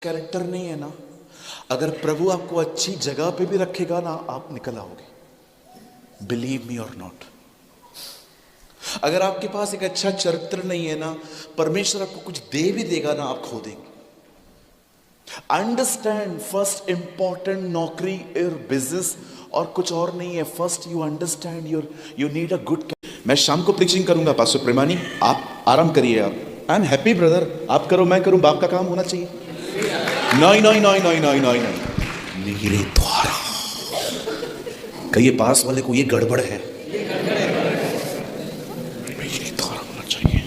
Character नहीं है ना, अगर प्रभु आपको अच्छी जगह पे भी रखेगा ना, आप निकल आओगे। बिलीव मी और नॉट। अगर आपके पास एक अच्छा चरित्र नहीं है ना, परमेश्वर आपको कुछ दे भी देगा ना, आप खो देंगे। अंडरस्टैंड, फर्स्ट इंपॉर्टेंट नौकरी और बिजनेस और कुछ और नहीं है। First you understand you need a good. मैं शाम को प्रीचिंग करूंगा पास्टर प्रेमानी, आप आराम करिए। आप आई एम हैप्पी ब्रदर, आप करो मैं करूं, बाप का काम होना चाहिए। नहीं नहीं नहीं नहीं नहीं नहीं नहीं, मेरे द्वारा कहिए पास वाले को, ये गड़बड़ है, मेरे द्वारा होना चाहिए।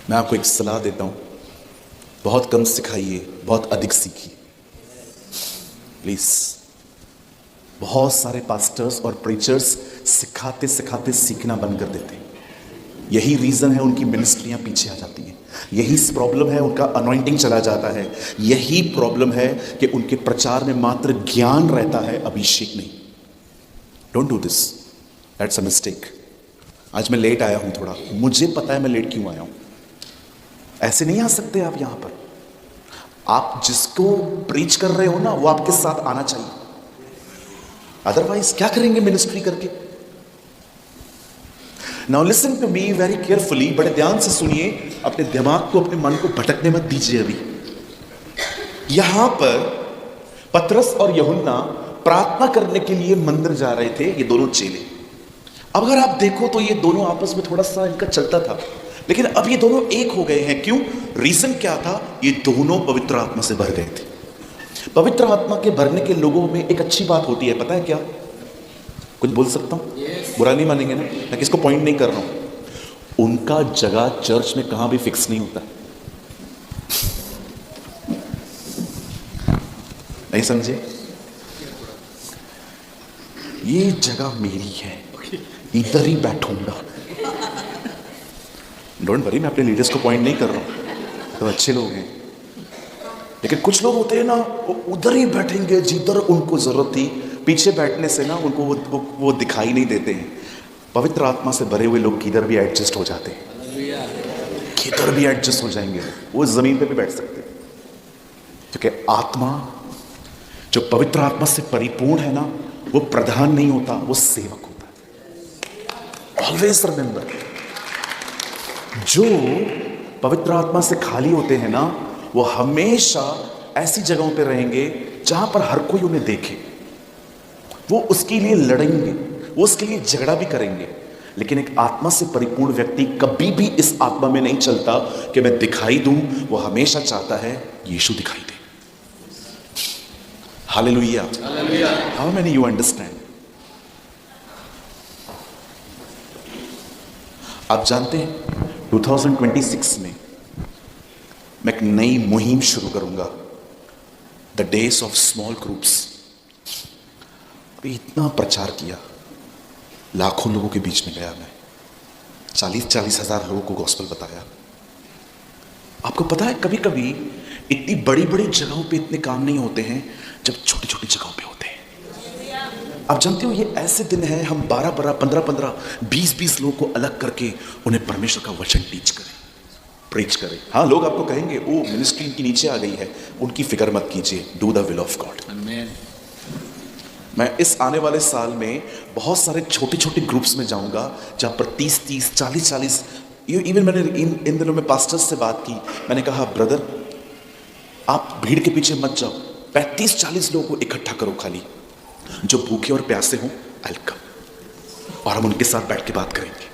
मैं आपको एक सलाह देता हूं, बहुत कम सिखाइए, बहुत अधिक सीखिए प्लीज। बहुत सारे पास्टर्स और प्रीचर्स सिखाते सिखाते सीखना बंद कर देते हैं। यही रीजन है उनकी मिनिस्ट्रियां पीछे आ जाती हैं। यही प्रॉब्लम है, उनका अनॉइंटिंग चला जाता है। यही प्रॉब्लम है कि उनके प्रचार में मात्र ज्ञान रहता है, अभिषेक नहीं। Don't do this, that's a mistake. आज मैं लेट आया हूं थोड़ा, मुझे पता है मैं लेट क्यों आया हूं। ऐसे नहीं आ सकते आप यहां पर। आप जिसको प्रीच कर रहे हो ना, वो आपके साथ आना चाहिए, अदरवाइज क्या करेंगे मिनिस्ट्री करके। Now listen to me very carefully, बड़े ध्यान से सुनिए। अपने दिमाग को, अपने मन को भटकने मत दीजिए। अभी यहां पर पतरस और यूहन्ना प्रार्थना करने के लिए मंदिर जा रहे थे, ये दोनों चेले। अब अगर आप देखो तो ये दोनों आपस में थोड़ा सा इनका चलता था, लेकिन अब ये दोनों एक हो गए हैं। क्यों? रीजन क्या था? ये दोनों पवित्र आत्मा से भर गए थे। पवित्र आत्मा के भरने के लोगों में एक अच्छी बात होती है, पता है क्या? कुछ बोल सकता हूं? बुरा नहीं मानेंगे ना, मैं किसको पॉइंट नहीं कर रहा हूं। उनका जगह चर्च में कहां भी फिक्स नहीं होता। नहीं समझे? ये जगह मेरी है, इधर ही बैठूंगा। डोंट वरी, मैं अपने लीडर्स को पॉइंट नहीं कर रहा हूं, तो अच्छे लोग हैं। लेकिन कुछ लोग होते हैं ना, वो उधर ही बैठेंगे जिधर उनको जरूरत थी। पीछे बैठने से ना उनको वो दिखाई नहीं देते हैं। पवित्र आत्मा से भरे हुए लोग किधर भी एडजस्ट हो जाते हैं, किधर भी एडजस्ट हो जाएंगे। वो जमीन पे भी बैठ सकते हैं, क्योंकि आत्मा जो पवित्र आत्मा से परिपूर्ण है ना, वो प्रधान नहीं होता, वो सेवक होता है। ऑलवेज रिमेंबर, जो पवित्र आत्मा से खाली होते हैं ना, वो हमेशा ऐसी जगहों पे रहेंगे जहां पर हर कोई उन्हें देखे। वो उसके लिए लड़ेंगे, वो उसके लिए झगड़ा भी करेंगे। लेकिन एक आत्मा से परिपूर्ण व्यक्ति कभी भी इस आत्मा में नहीं चलता कि मैं दिखाई दूं। वो हमेशा चाहता है यीशु दिखाई दे। Hallelujah. How many you understand? आप जानते हैं 2026 में मैं एक नई मुहिम शुरू करूंगा, the days of small groups. अभी इतना प्रचार किया, लाखों लोगों के बीच में गया मैं, 40-40 हजार लोगों को गॉस्पेल बताया। आपको पता है, कभी कभी इतनी बड़ी बड़ी जगहों पे इतने काम नहीं होते हैं जब छोटी छोटी जगहों पे होते हैं। आप जानते हो, ये ऐसे दिन हैं, हम 12-12, 15-15, 20-20 लोगों को अलग करके उन्हें परमेश्वर का वचन टीच करें, प्रीच करें। हाँ, लोग आपको कहेंगे ओ मिनिस्ट्री इनकी नीचे आ गई है, उनकी फिक्र मत कीजिए। Do the will of God. आमीन। मैं इस आने वाले साल में बहुत सारे छोटे छोटे ग्रुप्स में जाऊंगा, जहां पर 30-30, 40-40, इवन मैंने इन दिनों में पास्टर्स से बात की। मैंने कहा ब्रदर, आप भीड़ के पीछे मत जाओ, 35-40 लोगों को इकट्ठा करो, खाली जो भूखे और प्यासे हों, आई विल कम, और हम उनके साथ बैठ के बात करेंगे।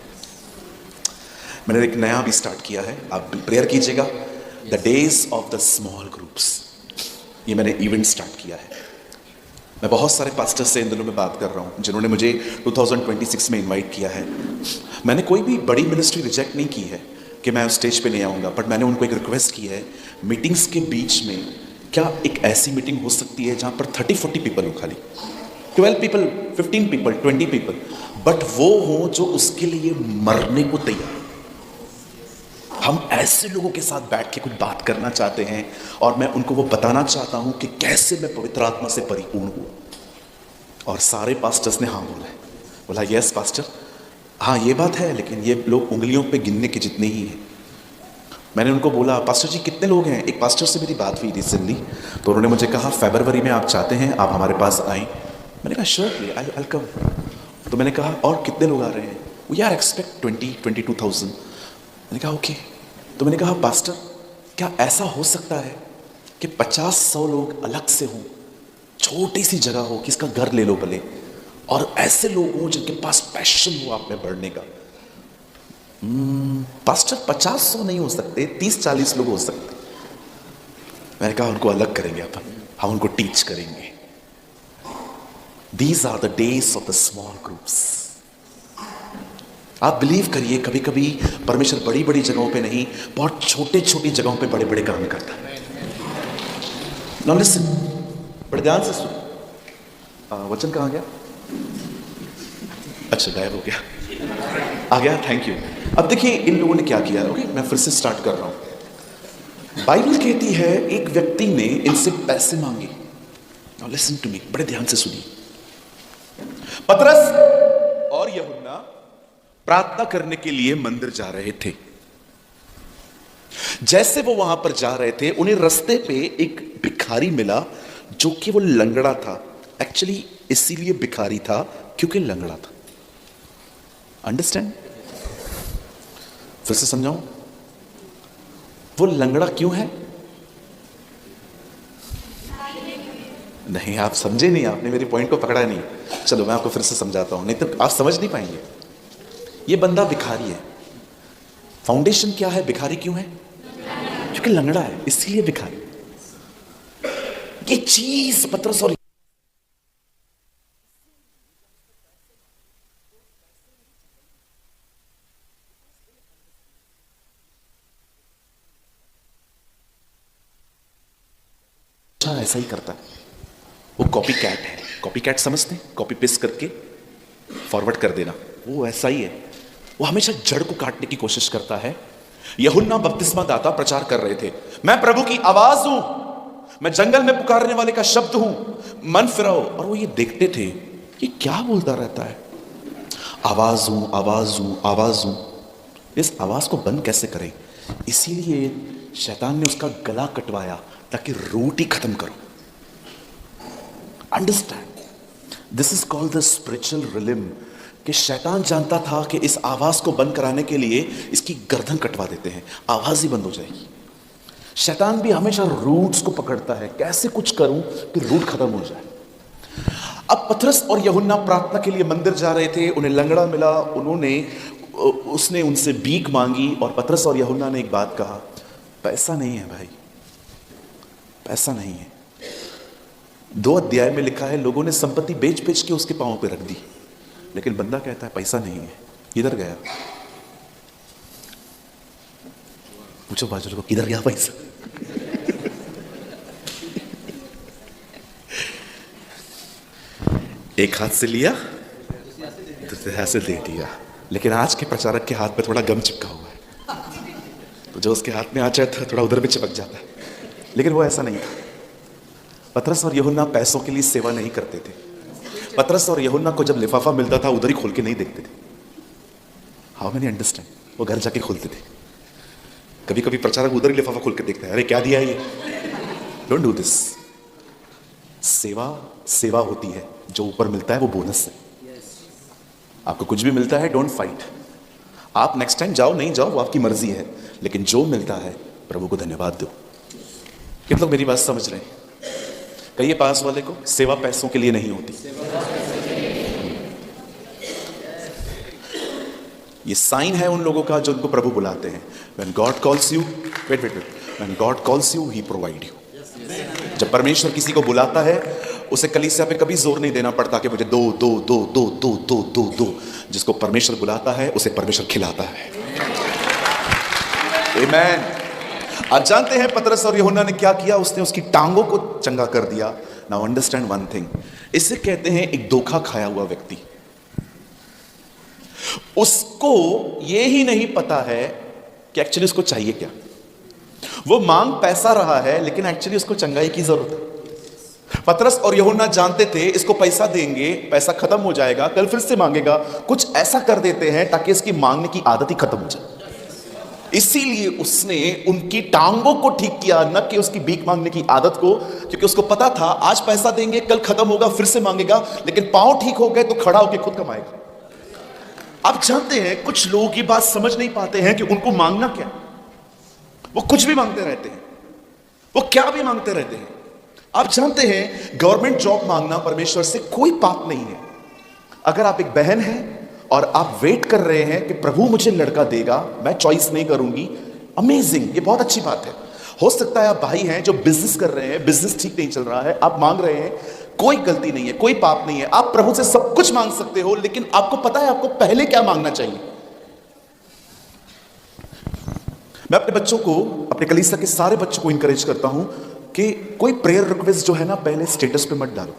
मैंने एक नया भी स्टार्ट किया है, आप प्रेयर कीजिएगा, the days of the small groups. ये मैंने इवेंट स्टार्ट किया है। मैं बहुत सारे पास्टर्स से इन दिनों में बात कर रहा हूँ, जिन्होंने मुझे 2026 में इनवाइट किया है। मैंने कोई भी बड़ी मिनिस्ट्री रिजेक्ट नहीं की है कि मैं उस स्टेज पे नहीं आऊँगा, बट मैंने उनको एक रिक्वेस्ट की है, मीटिंग्स के बीच में क्या एक ऐसी मीटिंग हो सकती है जहाँ पर 30-40 पीपल हो, खाली 12 पीपल, 15 पीपल, 20 पीपल, बट वो हो जो उसके लिए मरने को तैयार। हम ऐसे लोगों के साथ बैठ के कुछ बात करना चाहते हैं, और मैं उनको वो बताना चाहता हूं कि कैसे मैं पवित्र आत्मा से परिपूर्ण हूं। और सारे पास्टर्स ने हाँ बोला यस पास्टर, हाँ ये बात है, लेकिन ये लोग उंगलियों पे गिनने के जितने ही हैं। मैंने उनको बोला पास्टर जी कितने लोग हैं। एक पास्टर से मेरी बात हुई रिसेंटली, तो उन्होंने मुझे कहा फरवरी में आप चाहते हैं आप हमारे पास आएँ। मैंने कहा श्योरली आई विल कम। तो मैंने कहा और कितने लोग आ रहे हैं? We are expect 22,000। मैंने कहा ओके। तो मैंने कहा पास्टर क्या ऐसा हो सकता है कि 50-100 लोग अलग से हों, छोटी सी जगह हो, किसका घर ले लो भले, और ऐसे लोग हों जिनके पास पैशन हो आप में बढ़ने का? पास्टर 50-100 नहीं हो सकते, 30-40 लोग हो सकते। मैंने कहा उनको अलग करेंगे अपन, हम उनको टीच करेंगे। These are the days of the small groups. आप बिलीव करिए कभी कभी परमेश्वर बड़ी बड़ी जगहों पे नहीं, बहुत छोटे छोटी जगहों पे बड़े बड़े काम करता है। Now listen, बड़े ध्यान से सुनो। वचन कहाँ गया? अच्छा गायब हो गया, आ गया, थैंक यू। अब देखिए इन लोगों ने क्या किया। ओके मैं फिर से स्टार्ट कर रहा हूं। बाइबल कहती है एक व्यक्ति ने इनसे पैसे मांगे। नाउ लिसन टू मी, बड़े ध्यान से सुनिए। पतरस और यूहन्ना प्रार्थना करने के लिए मंदिर जा रहे थे। जैसे वो वहां पर जा रहे थे उन्हें रास्ते पे एक भिखारी मिला जो कि वो लंगड़ा था। एक्चुअली इसीलिए भिखारी था क्योंकि लंगड़ा था। अंडरस्टैंड? फिर से समझाऊं, वो लंगड़ा क्यों है? नहीं आप समझे नहीं, आपने मेरी पॉइंट को पकड़ा नहीं। चलो मैं आपको फिर से समझाता हूं, नहीं तो आप समझ नहीं पाएंगे। ये बंदा भिखारी है। फाउंडेशन क्या है? भिखारी क्यों है? क्योंकि लंगड़ा है, इसीलिए भिखारी। ये चीज पतरस और ऐसा ही करता है। वो कॉपी कैट है। कॉपी कैट समझते हैं? कॉपी पेस्ट करके फॉरवर्ड कर देना, वो ऐसा ही है। वो हमेशा जड़ को काटने की कोशिश करता है। यूहन्ना बपतिस्मा दाता प्रचार कर रहे थे, मैं प्रभु की आवाज हूं, मैं जंगल में पुकारने वाले का शब्द हूं, मन फिराओ। और वो ये देखते थे ये क्या बोलता रहता है, आवाज हूं आवाज हूं आवाज हूं। इस आवाज को बंद कैसे करें? इसीलिए शैतान ने उसका गला कटवाया ताकि रूट ही खत्म करो। Understand? This is called the spiritual realm. कि शैतान जानता था कि इस आवाज को बंद कराने के लिए इसकी गर्दन कटवा देते हैं, आवाज ही बंद हो जाएगी। शैतान भी हमेशा रूट्स को पकड़ता है, कैसे कुछ करूं कि रूट खत्म हो जाए। अब पतरस और यूहन्ना प्रार्थना के लिए मंदिर जा रहे थे, उन्हें लंगड़ा मिला, उसने उनसे भीख मांगी और पतरस और यूहन्ना ने एक बात कहा, पैसा नहीं है भाई, पैसा नहीं है। 2 अध्याय में लिखा है लोगों ने संपत्ति बेच बेच के उसके पांवों पे रख दी, लेकिन बंदा कहता है पैसा नहीं है। किधर गया? पूछो बाजू को, किधर गया पैसा? एक हाथ से लिया दूसरे हाथ से दे दिया। लेकिन आज के प्रचारक के हाथ में थोड़ा गम चिपका हुआ है, तो जो उसके हाथ में आ जाता है थोड़ा उधर भी चिपक जाता है। लेकिन वो ऐसा नहीं था। पतरस और यूहन्ना पैसों के लिए सेवा नहीं करते थे। पतरस और यूहन्ना को जब लिफाफा मिलता था उधर ही खोल के नहीं देखते थे। How many understand? वो घर जाके खोलते थे। कभी कभी प्रचारक उधर ही लिफाफा खोल के देखता है, अरे क्या दिया है ये। Don't do this. सेवा सेवा होती है, जो ऊपर मिलता है वो बोनस है। आपको कुछ भी मिलता है डोंट फाइट। आप नेक्स्ट टाइम जाओ नहीं जाओ वो आपकी मर्जी है, लेकिन जो मिलता है प्रभु को धन्यवाद दो। कितने लोग मेरी बात समझ रहे हैं? कहिए पास वाले को, सेवा पैसों के लिए नहीं होती। ये साइन है उन लोगों का जो उनको प्रभु बुलाते हैं। When God calls you, wait. When God calls you, He provide you. जब परमेश्वर किसी को बुलाता है उसे कलीसिया पे कभी जोर नहीं देना पड़ता कि मुझे दो दो दो दो दो दो दो दो। जिसको परमेश्वर बुलाता है उसे परमेश्वर खिलाता है। आमीन। आप जानते हैं पतरस और यूहन्ना ने क्या किया? उसने उसकी टांगों को चंगा कर दिया। नाउ अंडरस्टैंड वन थिंग, इसे कहते हैं एक धोखा खाया हुआ व्यक्ति। उसको यह ही नहीं पता है कि एक्चुअली उसको चाहिए क्या। वो मांग पैसा रहा है लेकिन एक्चुअली उसको चंगाई की जरूरत है। पतरस और यूहन्ना जानते थे इसको पैसा देंगे, पैसा खत्म हो जाएगा, कल फिर से मांगेगा, कुछ ऐसा कर देते हैं ताकि इसकी मांगने की आदत ही खत्म हो जाए। इसीलिए उसने उनकी टांगों को ठीक किया, न कि उसकी भीख मांगने की आदत को, क्योंकि उसको पता था आज पैसा देंगे, कल खत्म होगा, फिर से मांगेगा, लेकिन पांव ठीक हो गए तो खड़ा होकर खुद कमाएगा। आप जानते हैं कुछ लोगों की बात समझ नहीं पाते हैं कि उनको मांगना क्या, वो कुछ भी मांगते रहते हैं, वो क्या भी मांगते रहते हैं। आप जानते हैं गवर्नमेंट जॉब मांगना परमेश्वर से कोई पाप नहीं है। अगर आप एक बहन हैं और आप वेट कर रहे हैं कि प्रभु मुझे लड़का देगा, मैं चॉइस नहीं करूंगी, अमेजिंग, ये बहुत अच्छी बात है। हो सकता है आप भाई हैं जो बिजनेस कर रहे हैं, बिजनेस ठीक नहीं चल रहा है, आप मांग रहे हैं, कोई गलती नहीं है, कोई पाप नहीं है, आप प्रभु से सब कुछ मांग सकते हो, लेकिन आपको पता है आपको पहले क्या मांगना चाहिए। मैं अपने बच्चों को, अपने कलीसिया के सारे बच्चों को इंकरेज करता हूं कि कोई प्रेयर रिक्वेस्ट जो है ना, पहले स्टेटस पे मत डालो,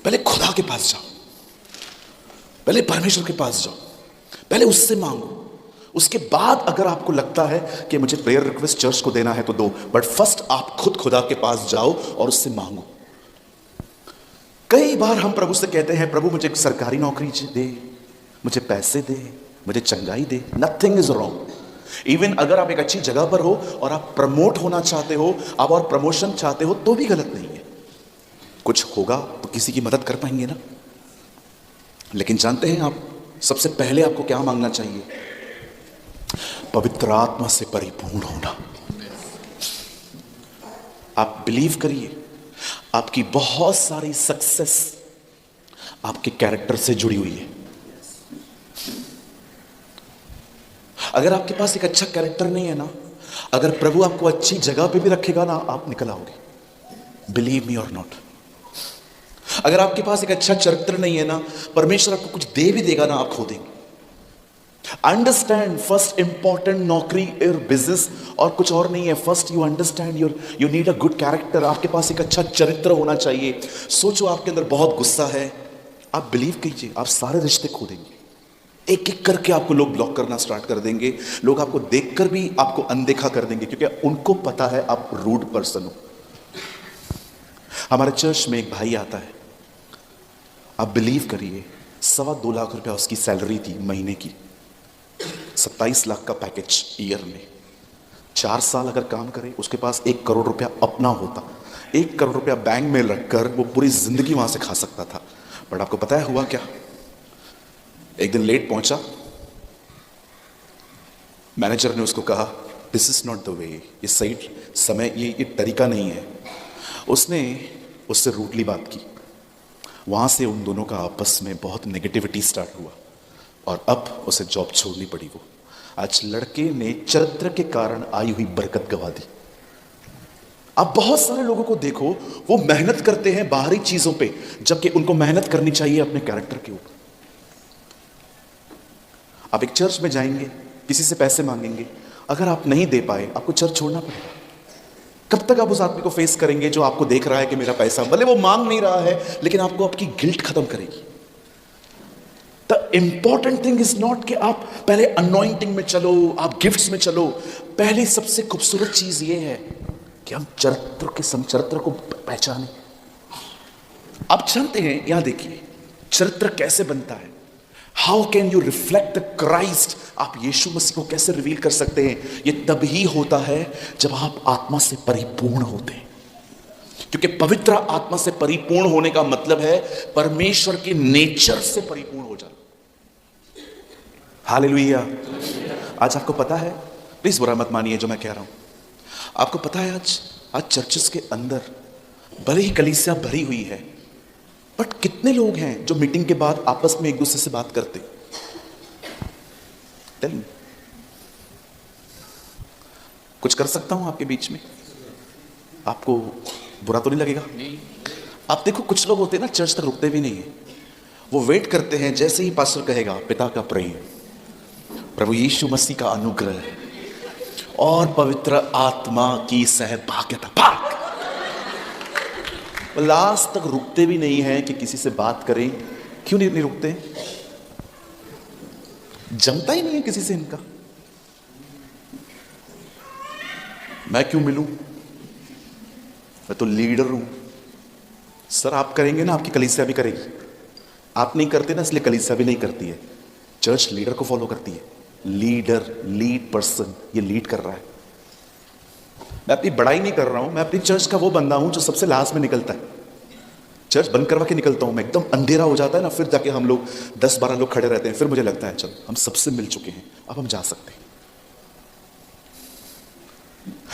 पहले खुदा के पास जाओ, पहले परमेश्वर के पास जाओ, पहले उससे मांगो। उसके बाद अगर आपको लगता है कि मुझे प्रेयर रिक्वेस्ट चर्च को देना है तो दो, बट फर्स्ट आप खुद खुदा के पास जाओ और उससे मांगो। कई बार हम प्रभु से कहते हैं प्रभु मुझे एक सरकारी नौकरी दे, मुझे पैसे दे, मुझे चंगाई दे। Nothing is wrong. इवन अगर आप एक अच्छी जगह पर हो और आप प्रमोट होना चाहते हो, आप और प्रमोशन चाहते हो, तो भी गलत नहीं है। कुछ होगा तो किसी की मदद कर पाएंगे ना। लेकिन जानते हैं आप, सबसे पहले आपको क्या मांगना चाहिए? पवित्र आत्मा से परिपूर्ण होना। आप बिलीव करिए, आपकी बहुत सारी सक्सेस आपके कैरेक्टर से जुड़ी हुई है। अगर आपके पास एक अच्छा कैरेक्टर नहीं है ना, अगर प्रभु आपको अच्छी जगह पे भी रखेगा ना, आप निकल आओगे। बिलीव मी और नॉट। अगर आपके पास एक अच्छा चरित्र नहीं है ना, परमेश्वर आपको कुछ दे भी देगा ना, आप खो देंगे। अंडरस्टैंड, फर्स्ट इंपॉर्टेंट नौकरी और बिजनेस और कुछ और नहीं है। First you understand you need a good character. आपके पास एक अच्छा चरित्र होना चाहिए। सोचो आपके अंदर बहुत गुस्सा है, आप बिलीव कीजिए आप सारे रिश्ते खो देंगे। एक एक करके आपको लोग ब्लॉक करना स्टार्ट कर देंगे। लोग आपको देखकर भी आपको अनदेखा कर देंगे, क्योंकि उनको पता है आप रूड पर्सन हो। हमारे चर्च में एक भाई आता है, आप बिलीव करिए 2.25 लाख रुपया उसकी सैलरी थी महीने की, 27 लाख का पैकेज ईयर में। 4 साल अगर काम करे, उसके पास 1 करोड़ रुपया अपना होता। 1 करोड़ रुपया बैंक में रखकर वो पूरी जिंदगी वहां से खा सकता था। बट आपको पता है हुआ क्या? एक दिन लेट पहुंचा, मैनेजर ने उसको कहा this is not the way, ये सही समय, ये तरीका नहीं है। उसने उससे रूडली बात की। वहां से उन दोनों का आपस में बहुत नेगेटिविटी स्टार्ट हुआ और अब उसे जॉब छोड़नी पड़ी। वो आज लड़के ने चरित्र के कारण आई हुई बरकत गवा दी। आप बहुत सारे लोगों को देखो, वो मेहनत करते हैं बाहरी चीजों पे, जबकि उनको मेहनत करनी चाहिए अपने कैरेक्टर के ऊपर। आप एक चर्च में जाएंगे, किसी से पैसे मांगेंगे, अगर आप नहीं दे पाए, आपको चर्च छोड़ना पड़ेगा। कब तक आप उस आदमी को फेस करेंगे जो आपको देख रहा है कि मेरा पैसा, भले वो मांग नहीं रहा है, लेकिन आपको आपकी गिल्ट खत्म करेगी। The important thing is not कि आप पहले अनॉइंटिंग में चलो, आप गिफ्ट्स में चलो। पहले सबसे खूबसूरत चीज ये है कि हम चरित्र को पहचाने। आप जानते हैं, यहां देखिए चरित्र कैसे बनता है। How can you reflect the Christ? आप यीशु मसीह को कैसे रिवील कर सकते हैं? ये तभी होता है जब आप आत्मा से परिपूर्ण होते हैं, क्योंकि पवित्र आत्मा से परिपूर्ण होने का मतलब है परमेश्वर के नेचर से परिपूर्ण हो जाना। हालेलुया। आज आपको पता है, प्लीज बुरा मत मानिए जो मैं कह रहा हूं, आपको पता है आज चर्चेस के अंदर भले ही कलीसिया भरी हुई है, बट कितने लोग हैं जो मीटिंग के बाद आपस में एक दूसरे से बात करते? कुछ कर सकता हूं आपके बीच में, आपको बुरा तो नहीं लगेगा? नहीं। आप देखो कुछ लोग होते हैं ना, चर्च तक रुकते भी नहीं है, वो वेट करते हैं जैसे ही पास्टर कहेगा पिता का प्रेम, प्रभु यीशु मसीह का अनुग्रह और पवित्र आत्मा की सहभागिता, भाग लास्ट तक रुकते भी नहीं है कि किसी से बात करें। क्यों नहीं रुकते? जमता ही नहीं है किसी से इनका। मैं क्यों मिलूं, मैं तो लीडर हूं। सर आप करेंगे ना, आपकी कलीसिया भी करेगी। आप नहीं करते ना, इसलिए कलीसिया भी नहीं करती है। चर्च लीडर को फॉलो करती है। लीडर, लीड पर्सन, ये लीड कर रहा है। मैं अपनी बड़ाई नहीं कर रहा हूं, मैं अपनी चर्च का वो बंदा हूं जो सबसे लास्ट में निकलता है। चर्च बंद करवा के निकलता हूं मैं, एकदम अंधेरा हो जाता है ना, फिर जाके हम लोग 10-12 लोग खड़े रहते हैं, फिर मुझे लगता है चल हम सबसे मिल चुके हैं, अब हम जा सकते हैं।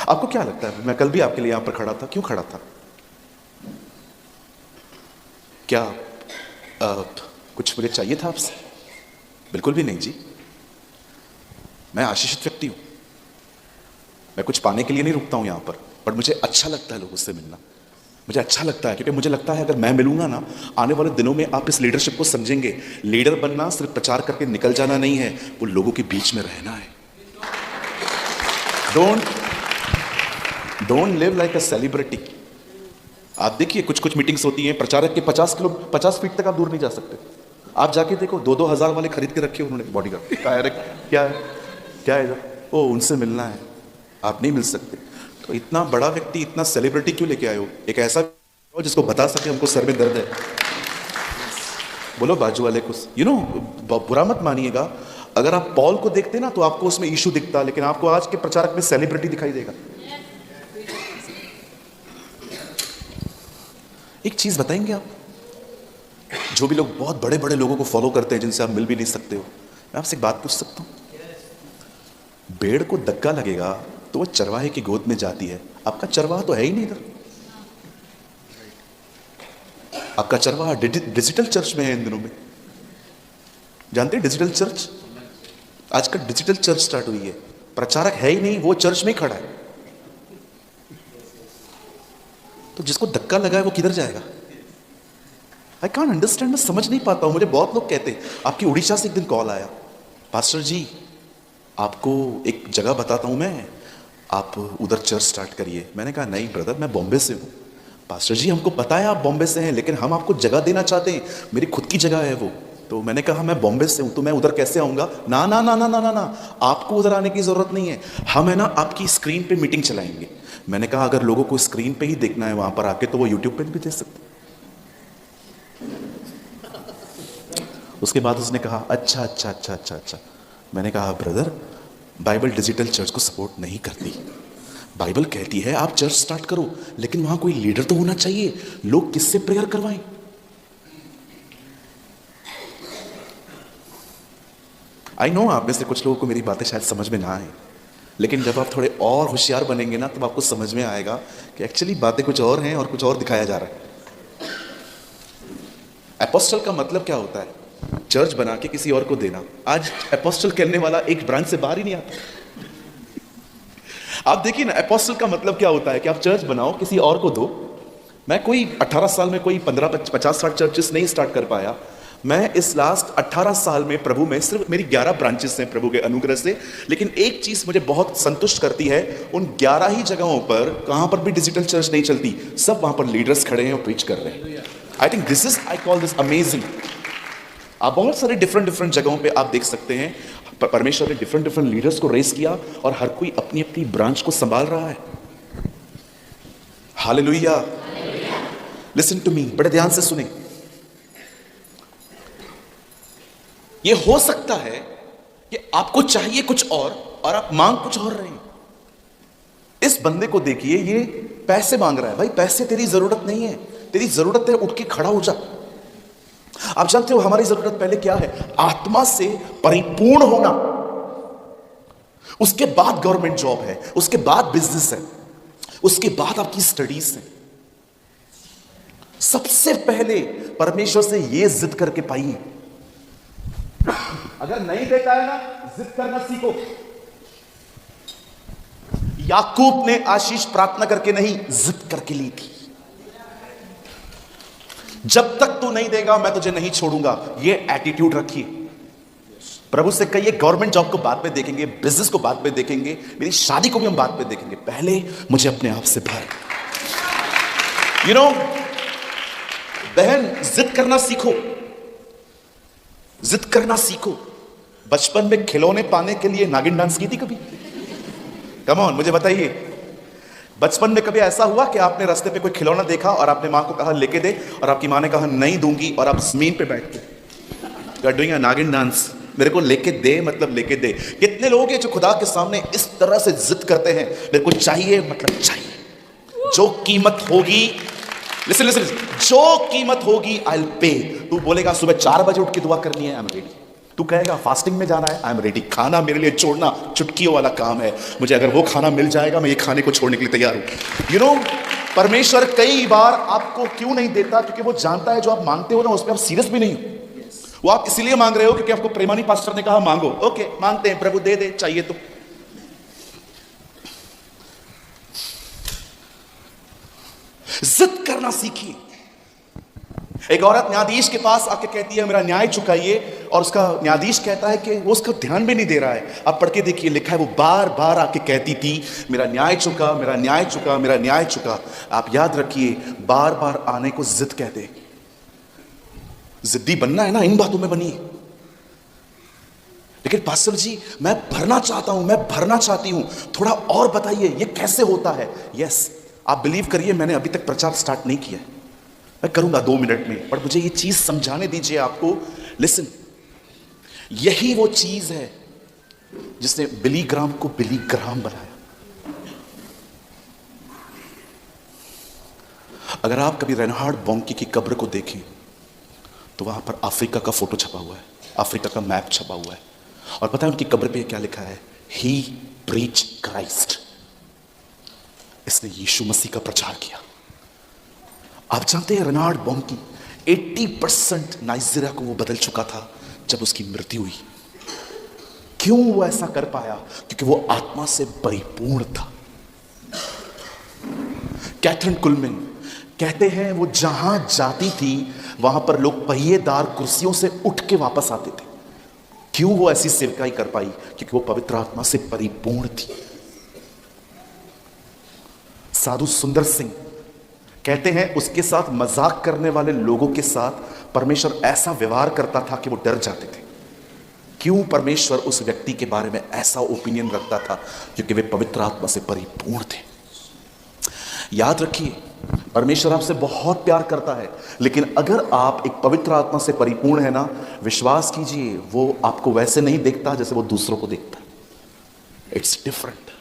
आपको क्या लगता है, मैं कल भी आपके लिए यहां पर खड़ा था, क्यों खड़ा था? क्या कुछ मुझे चाहिए था आपसे? बिल्कुल भी नहीं जी। मैं आशीषित व्यक्ति हूं, मैं कुछ पाने के लिए नहीं रुकता हूं यहां पर, बट मुझे अच्छा लगता है लोगों से मिलना। मुझे अच्छा लगता है क्योंकि मुझे लगता है अगर मैं मिलूंगा ना, आने वाले दिनों में आप इस लीडरशिप को समझेंगे। लीडर बनना सिर्फ प्रचार करके निकल जाना नहीं है, वो लोगों के बीच में रहना है। Don't live like a celebrity. आप देखिए कुछ कुछ मीटिंग्स होती हैं, प्रचारक के 50 फीट तक आप दूर नहीं जा सकते। आप जाके देखो 2-2 हज़ार वाले खरीद के रखे उन्होंने बॉडीगार्ड। क्या है इधर? ओ उनसे मिलना है, आप नहीं मिल सकते। तो इतना बड़ा व्यक्ति, इतना सेलिब्रिटी क्यों लेके आए हो? एक ऐसा जिसको बता सके हमको सर में दर्द है। बोलो बाजू वाले को, बुरा मत मानिएगा, अगर आप पॉल को देखते ना तो आपको उसमें इशू दिखता, लेकिन आपको आज के प्रचारक में सेलिब्रिटी दिखाई देगा। एक चीज बताएंगे आप, जो भी लोग बहुत बड़े बड़े लोगों को फॉलो करते हैं जिनसे आप मिल भी नहीं सकते हो, मैं आपसे एक बात पूछ सकता हूं? भेड़ को धक्का लगेगा तो वो चरवाहे की गोद में जाती है। आपका चरवाहा तो है ही नहीं इधर, आपका चरवाहा डिजिटल चर्च में है इन दिनों में। जानते हैं डिजिटल चर्च? आजकल डिजिटल चर्च स्टार्ट हुई है, प्रचारक है ही नहीं, वो चर्च में ही खड़ा है। तो जिसको धक्का लगा है वो किधर जाएगा? आई कांट अंडरस्टैंड, मैं समझ नहीं पाता हूं। मुझे बहुत लोग कहते हैं, आपकी उड़ीसा से एक दिन कॉल आया, पास्टर जी आपको एक जगह बताता हूं मैं, आप उधर चर्च स्टार्ट करिए। मैंने कहा नहीं ब्रदर, मैं बॉम्बे से हूं। पास्टर जी हमको पता है आप बॉम्बे से हैं, लेकिन हम आपको जगह देना चाहते हैं, मेरी खुद की जगह है वो। तो मैंने कहा मैं बॉम्बे से हूं तो मैं उधर कैसे आऊंगा? ना ना ना ना ना ना ना, आपको उधर आने की जरूरत नहीं है, हम है ना आपकी स्क्रीन पे मीटिंग चलाएंगे। मैंने कहा अगर लोगों को स्क्रीन पे ही देखना है वहां पर आके, तो वो यूट्यूब पे भी देख सकते। उसके बाद उसने कहा अच्छा अच्छा अच्छा अच्छा अच्छा। मैंने कहा ब्रदर, बाइबल डिजिटल चर्च को सपोर्ट नहीं करती। बाइबल कहती है आप चर्च स्टार्ट करो, लेकिन वहां कोई लीडर तो होना चाहिए। लोग किससे प्रेयर करवाएं? आई नो आप में से कुछ लोगों को मेरी बातें शायद समझ में ना आए, लेकिन जब आप थोड़े और होशियार बनेंगे ना, तब आपको समझ में आएगा कि एक्चुअली बातें कुछ और हैं और कुछ और दिखाया जा रहा है। एपोस्टल का मतलब क्या होता है? चर्च बना के किसी और को देना। आज एपोस्टल कहने वाला एक ब्रांच से बाहर ही नहीं आता। आप देखिए ना, एपोस्टल का मतलब क्या होता है कि आप चर्च बनाओ, किसी और को दो। मैं कोई 18 साल में कोई 15-50-60 चर्चेस नहीं स्टार्ट कर पाया। मैं इस लास्ट 18 साल में प्रभु में सिर्फ मेरी 11 ब्रांचेस हैं प्रभु के अनुग्रह से, लेकिन एक चीज मुझे बहुत संतुष्ट करती है, उन 11 ही जगहों पर कहां पर भी डिजिटल चर्च नहीं चलती, सब वहां पर लीडर्स खड़े हैं और प्रीच कर रहे हैं। I think this is, I call this amazing. आप बहुत सारे डिफरेंट जगहों पे आप देख सकते हैं, परमेश्वर ने डिफरेंट लीडर्स को रेस किया और हर कोई अपनी अपनी ब्रांच को संभाल रहा है। हालेलुया। लिसन टू मी, बड़े ध्यान से सुने। ये हो सकता है कि आपको चाहिए कुछ और आप मांग कुछ और रहे हैं। इस बंदे को देखिए, ये पैसे मांग रहा है। भाई पैसे तेरी जरूरत नहीं है, तेरी जरूरत है उठ के खड़ा हो जा। आप जानते हो हमारी जरूरत पहले क्या है? आत्मा से परिपूर्ण होना, उसके बाद गवर्नमेंट जॉब है, उसके बाद बिजनेस है, उसके बाद आपकी स्टडीज है। सबसे पहले परमेश्वर से यह जिद करके पाइए। अगर नहीं देता है ना, जिद करना सीखो। याकूब ने आशीष प्रार्थना करके नहीं, जिद करके ली थी। जब तक तू नहीं देगा मैं तुझे नहीं छोड़ूंगा, ये एटीट्यूड रखिए। प्रभु से कहिए गवर्नमेंट जॉब को बाद में देखेंगे, बिजनेस को बाद में देखेंगे, मेरी शादी को भी हम बाद में देखेंगे, पहले मुझे अपने आप से भर। यू नो बहन, जिद करना सीखो, जिद करना सीखो। बचपन में खिलौने पाने के लिए नागिन डांस की थी कभी? कम ऑन, मुझे बताइए। बचपन में कभी ऐसा हुआ कि आपने रास्ते पे कोई खिलौना देखा और आपने मां को कहा लेके दे, और आपकी मां ने कहा नहीं दूंगी, और आप जमीन पे बैठ के डूइंग अ नागिन डांस? मेरे को लेके दे मतलब लेके दे। कितने लोग हैं जो खुदा के सामने इस तरह से जिद करते हैं, मेरे को चाहिए मतलब चाहिए, जो कीमत होगी, लिसन लिसन, जो कीमत होगी आई विल पे। तू बोलेगा सुबह 4 बजे उठ के दुआ करनी है, आई एम रेडी। तू कहेगा फास्टिंग में जाना है, आई एम रेडी। खाना मेरे लिए छोड़ना चुटकियों वाला काम है, मुझे अगर वो खाना मिल जाएगा मैं ये खाने को छोड़ने के लिए तैयार हूं। यू नो, परमेश्वर कई बार आपको क्यों नहीं देता? क्योंकि वो जानता है जो आप मांगते हो ना उस पर आप सीरियस भी नहीं हो। वो आप इसीलिए मांग रहे हो क्योंकि आपको प्रेमानी पास्टर ने कहा मांगो। ओके, मांगते हैं, प्रभु दे दे, चाहिए तो। जिद करना सीखिए। एक औरत न्यायाधीश के पास आके कहती है मेरा न्याय चुकाइए, और उसका न्यायाधीश कहता है कि वो उसका ध्यान भी नहीं दे रहा है। आप पढ़ के देखिए, लिखा है वो बार बार आके कहती थी मेरा न्याय चुका, मेरा न्याय चुका, मेरा न्याय चुका। आप याद रखिए, बार बार आने को जिद कहते हैं। जिद्दी बनना है ना, इन बातों में बनिए। लेकिन पास्टर जी मैं भरना चाहता हूं, मैं भरना चाहती हूं, थोड़ा और बताइए ये कैसे होता है। यस, आप बिलीव करिए, मैंने अभी तक प्रचार स्टार्ट नहीं किया, मैं करूंगा 2 मिनट में, पर मुझे ये चीज समझाने दीजिए आपको। लिसन, यही वो चीज है जिसने बिली ग्राम को बिली ग्राम बनाया। अगर आप कभी रेनहार्ड बॉन्की की कब्र को देखें तो वहां पर अफ्रीका का फोटो छपा हुआ है, अफ्रीका का मैप छपा हुआ है, और पता है उनकी कब्र पे क्या लिखा है? ही प्रीच क्राइस्ट। इसने यीशु मसीह का प्रचार किया। आप जानते हैं रेनहार्ड बॉन्की 80% नाइजीरिया को वो बदल चुका था जब उसकी मृत्यु हुई। क्यों वो ऐसा कर पाया? क्योंकि वो आत्मा से परिपूर्ण था। कैथरीन कुलमैन कहते हैं वो जहां जाती थी वहां पर लोग पहिएदार कुर्सियों से उठ के वापस आते थे। क्यों वो ऐसी सेवकाई कर पाई? क्योंकि वो पवित्र आत्मा से परिपूर्ण थी। साधु सुंदर सिंह कहते हैं उसके साथ मजाक करने वाले लोगों के साथ परमेश्वर ऐसा व्यवहार करता था कि वो डर जाते थे। क्यों परमेश्वर उस व्यक्ति के बारे में ऐसा ओपिनियन रखता था? क्योंकि वे पवित्र आत्मा से परिपूर्ण थे। याद रखिए, परमेश्वर आपसे बहुत प्यार करता है, लेकिन अगर आप एक पवित्र आत्मा से परिपूर्ण है ना, विश्वास कीजिए वो आपको वैसे नहीं देखता जैसे वो दूसरों को देखता है। It's different,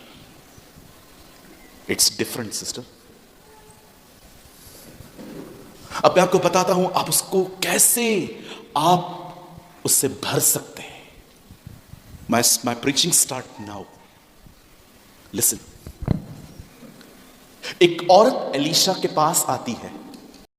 it's different sister. अब मैं आपको बताता हूं आप उसको कैसे आप उससे भर सकते हैं। माई प्रीचिंग स्टार्ट नाउ। लिसन, एक औरत एलीशा के पास आती है